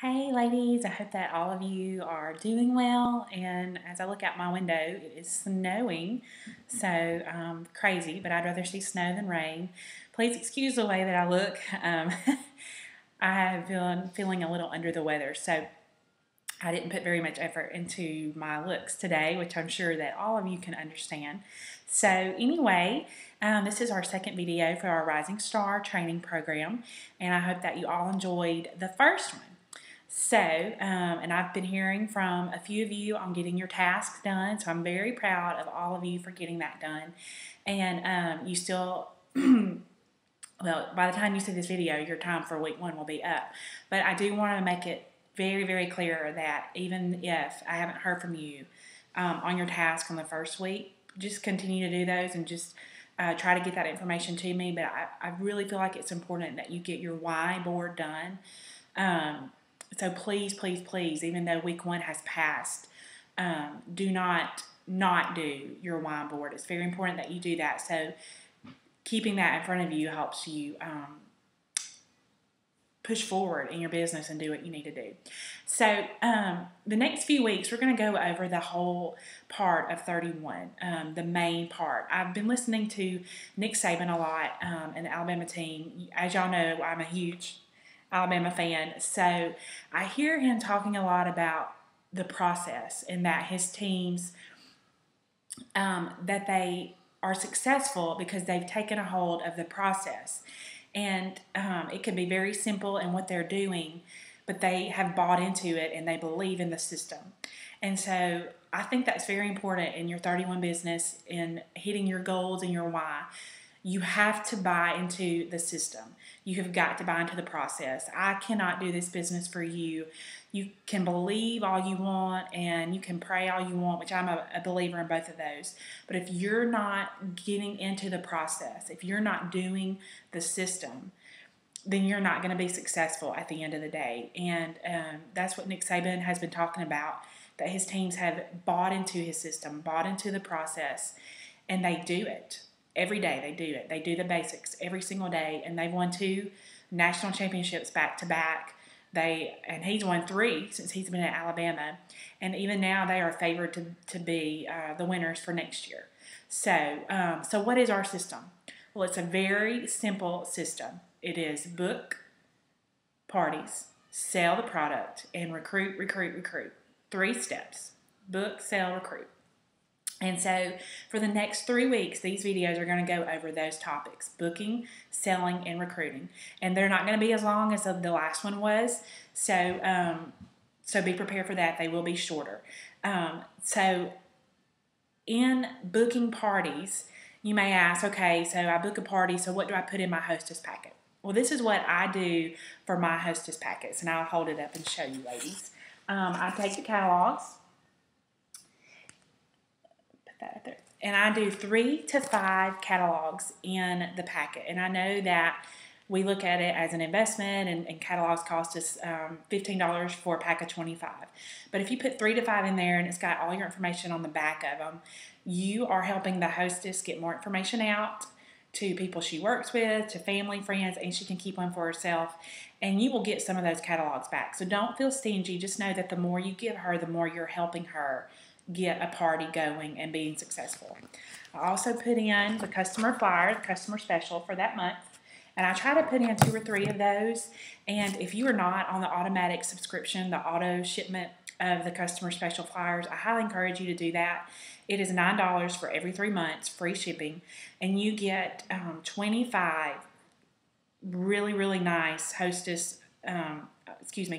Hey ladies, I hope that all of you are doing well, and as I look out my window, it is snowing, so crazy, but I'd rather see snow than rain. Please excuse the way that I look. I have been feeling a little under the weather, so I didn't put very much effort into my looks today, which I'm sure that all of you can understand. So anyway, this is our second video for our Rising Star training program, and I hope that you all enjoyed the first one. So, and I've been hearing from a few of you on getting your tasks done, so I'm very proud of all of you for getting that done. And you still, well, by the time you see this video, your time for week 1 will be up. But I do want to make it very, very clear that even if I haven't heard from you on your task on the first week, just continue to do those and just try to get that information to me. But I really feel like it's important that you get your why board done. So please, please, please, even though week 1 has passed, do not do your wine board. It's very important that you do that. So keeping that in front of you helps you push forward in your business and do what you need to do. So the next few weeks, we're going to go over the whole part of 31, the main part. I've been listening to Nick Saban a lot and the Alabama team. As y'all know, I'm a huge Alabama fan, so I hear him talking a lot about the process and that his teams, that they are successful because they've taken a hold of the process. And it can be very simple in what they're doing, but they have bought into it and they believe in the system. And so I think that's very important in your 31 business, in hitting your goals and your why. You have to buy into the system. You have got to buy into the process. I cannot do this business for you. You can believe all you want and you can pray all you want, which I'm a believer in both of those. But if you're not getting into the process, if you're not doing the system, then you're not going to be successful at the end of the day. And that's what Nick Saban has been talking about, that his teams have bought into his system, bought into the process, and they do it. Every day they do it. They do the basics every single day, and they've won 2 national championships back to back. And he's won 3 since he's been at Alabama, and even now they are favored to be the winners for next year. So what is our system? Well, it's a very simple system. It is book parties, sell the product, and recruit. 3 steps: book, sell, recruit. And so for the next 3 weeks, these videos are going to go over those topics: booking, selling, and recruiting. And they're not going to be as long as the last one was. So be prepared for that. They will be shorter. So in booking parties, you may ask, okay, so I book a party, so what do I put in my hostess packet? Well, this is what I do for my hostess packets, and I'll hold it up and show you, ladies. I take the catalogs. There. And I do 3 to 5 catalogs in the packet. And I know that we look at it as an investment, and catalogs cost us $15 for a pack of 25. But if you put 3 to 5 in there and it's got all your information on the back of them, you are helping the hostess get more information out to people she works with, to family, friends, and she can keep one for herself. And you will get some of those catalogs back. So don't feel stingy. Just know that the more you give her, the more you're helping her get a party going and being successful. I also put in the customer flyer, the customer special for that month, and I try to put in 2 or 3 of those. And if you are not on the automatic subscription, the auto shipment of the customer special flyers, I highly encourage you to do that. It is $9 for every 3 months, free shipping, and you get 25 really, really nice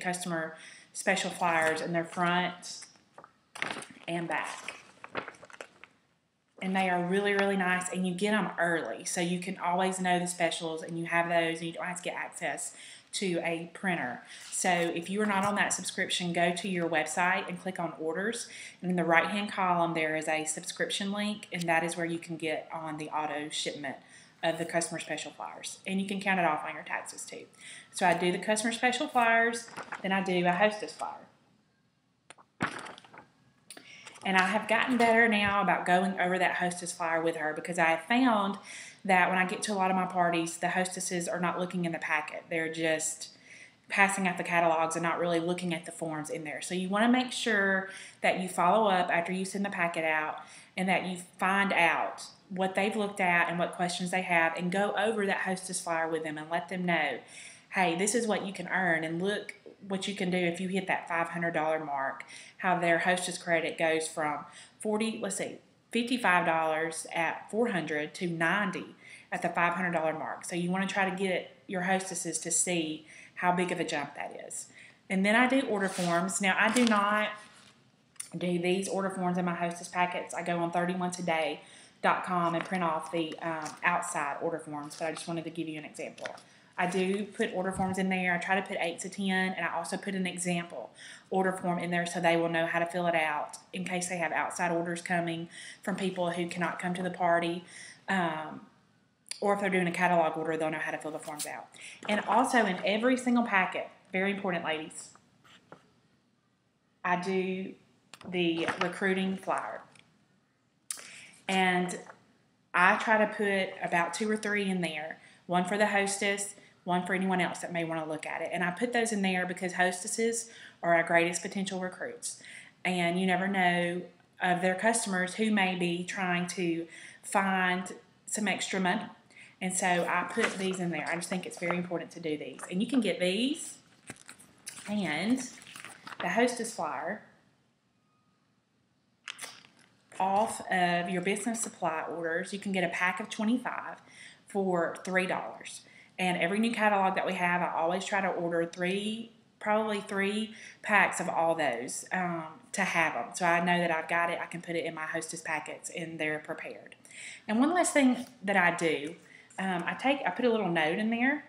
customer special flyers in their front and back. And they are really, really nice, and you get them early, so you can always know the specials, and you have those, and you don't have to get access to a printer. So if you are not on that subscription, go to your website and click on orders, and in the right hand column there is a subscription link, and that is where you can get on the auto shipment of the customer special flyers, and you can count it off on your taxes too. So I do the customer special flyers, then I do a hostess flyer. And I have gotten better now about going over that hostess flyer with her, because I have found that when I get to a lot of my parties, the hostesses are not looking in the packet. They're just passing out the catalogs and not really looking at the forms in there. So you want to make sure that you follow up after you send the packet out and that you find out what they've looked at and what questions they have, and go over that hostess flyer with them and let them know, hey, this is what you can earn, and look what you can do if you hit that $500 mark, how their hostess credit goes from $55 at 400 to 90 at the $500 mark. So you want to try to get your hostesses to see how big of a jump that is. And then I do order forms. Now, I do not do these order forms in my hostess packets. I go on 31today.com and print off the outside order forms, but I just wanted to give you an example. I do put order forms in there. I try to put 8 to 10, and I also put an example order form in there so they will know how to fill it out in case they have outside orders coming from people who cannot come to the party. Or if they're doing a catalog order, they'll know how to fill the forms out. And also in every single packet, very important, ladies, I do the recruiting flyer. And I try to put about 2 or 3 in there, one for the hostess, one for anyone else that may want to look at it. And I put those in there because hostesses are our greatest potential recruits. And you never know of their customers who may be trying to find some extra money. And so I put these in there. I just think it's very important to do these. And you can get these and the hostess flyer off of your business supply orders. You can get a pack of 25 for $3. And every new catalog that we have, I always try to order probably three packs of all those to have them. So I know that I've got it. I can put it in my hostess packets and they're prepared. And one last thing that I do, I put a little note in there,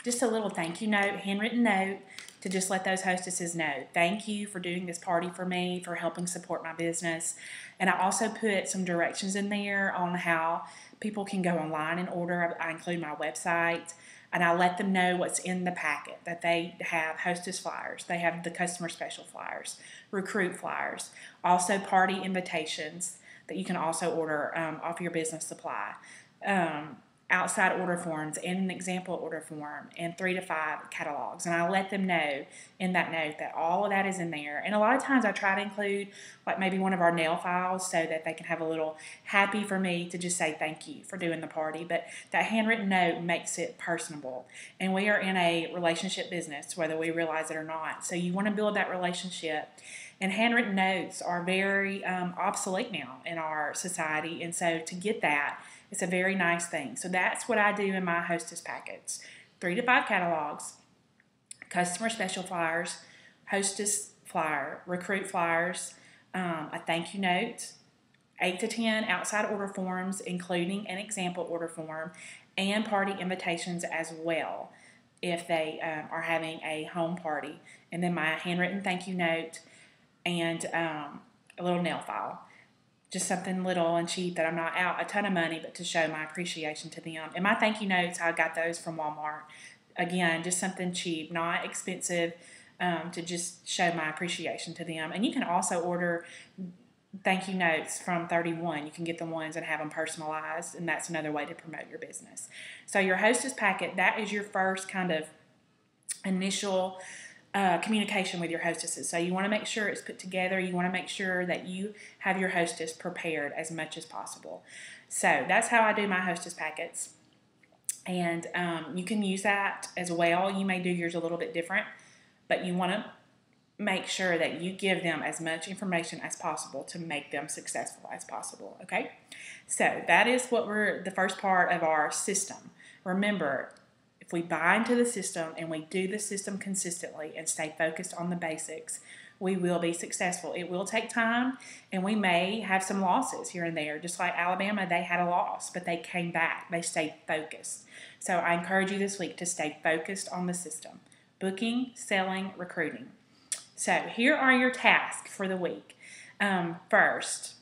just a little thank you note, handwritten note, to just let those hostesses know, thank you for doing this party for me, for helping support my business. And I also put some directions in there on how people can go online and order. I include my website, and I let them know what's in the packet, that they have hostess flyers, they have the customer special flyers, recruit flyers, also party invitations that you can also order off your business supply, outside order forms, and an example order form, and 3 to 5 catalogs. And I let them know in that note that all of that is in there. And a lot of times I try to include like maybe one of our nail files so that they can have a little happy for me to just say thank you for doing the party. But that handwritten note makes it personable. And we are in a relationship business, whether we realize it or not. So you want to build that relationship. And handwritten notes are very obsolete now in our society. And so to get that, it's a very nice thing. So that's what I do in my hostess packets. 3 to 5 catalogs, customer special flyers, hostess flyer, recruit flyers, a thank you note, 8 to 10 outside order forms, including an example order form, and party invitations as well if they are having a home party. And then my handwritten thank you note and a little nail file. Just something little and cheap that I'm not out a ton of money, but to show my appreciation to them. And my thank you notes, I got those from Walmart. Again, just something cheap, not expensive, to just show my appreciation to them. And you can also order thank you notes from 31. You can get the ones and have them personalized, and that's another way to promote your business. So your hostess packet, that is your first kind of initial communication with your hostesses. So you want to make sure it's put together. You want to make sure that you have your hostess prepared as much as possible. So that's how I do my hostess packets. And you can use that as well. You may do yours a little bit different, but you want to make sure that you give them as much information as possible to make them successful as possible. Okay? So that is what the first part of our system. Remember, if we buy into the system and we do the system consistently and stay focused on the basics, we will be successful. It will take time, and we may have some losses here and there. Just like Alabama, they had a loss, but they came back. They stayed focused. So I encourage you this week to stay focused on the system. Booking, selling, recruiting. So here are your tasks for the week. First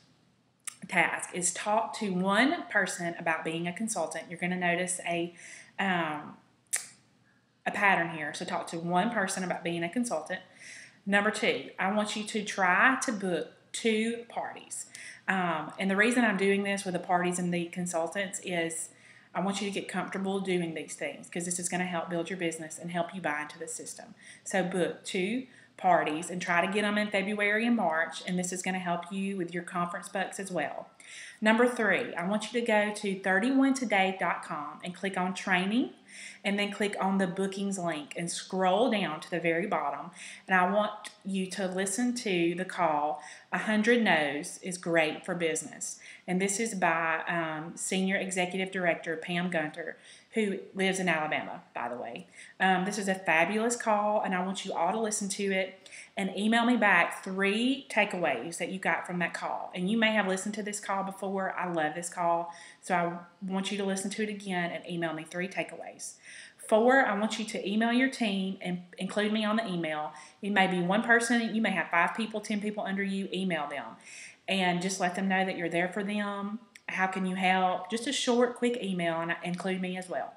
task is talk to one person about being a consultant. You're going to notice a pattern here. So talk to one person about being a consultant. Number 2, I want you to try to book 2 parties. And the reason I'm doing this with the parties and the consultants is I want you to get comfortable doing these things because this is going to help build your business and help you buy into the system. So book 2 parties and try to get them in February and March, and this is going to help you with your conference books as well. Number 3, I want you to go to 31today.com and click on training, and then click on the bookings link and scroll down to the very bottom. And I want you to listen to the call, 100 No's is Great for Business. And this is by Senior Executive Director Pam Gunter, who lives in Alabama, by the way. This is a fabulous call, and I want you all to listen to it and email me back 3 takeaways that you got from that call. And you may have listened to this call before. I love this call, so I want you to listen to it again and email me 3 takeaways. 4, I want you to email your team and include me on the email. It may be one person. You may have 5 people, 10 people under you. Email them and just let them know that you're there for them. How can you help? Just a short, quick email, and include me as well.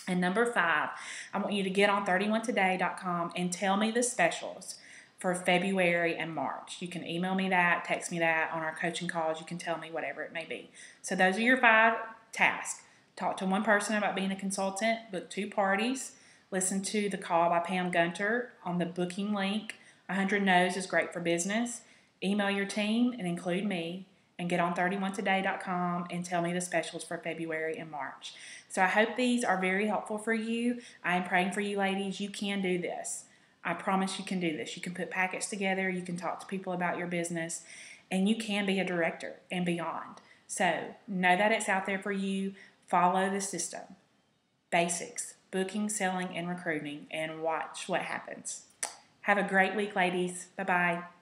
And number 5, I want you to get on 31today.com and tell me the specials for February and March. You can email me that, text me that on our coaching calls. You can tell me whatever it may be. So those are your 5 tasks. Talk to one person about being a consultant, book 2 parties, listen to the call by Pam Gunter on the booking link. 100 No's is Great for Business. Email your team and include me, and get on 31today.com and tell me the specials for February and March. So I hope these are very helpful for you. I am praying for you ladies. You can do this. I promise you can do this. You can put packets together. You can talk to people about your business, and you can be a director and beyond. So know that it's out there for you. Follow the system. Basics, booking, selling, and recruiting, and watch what happens. Have a great week, ladies. Bye-bye.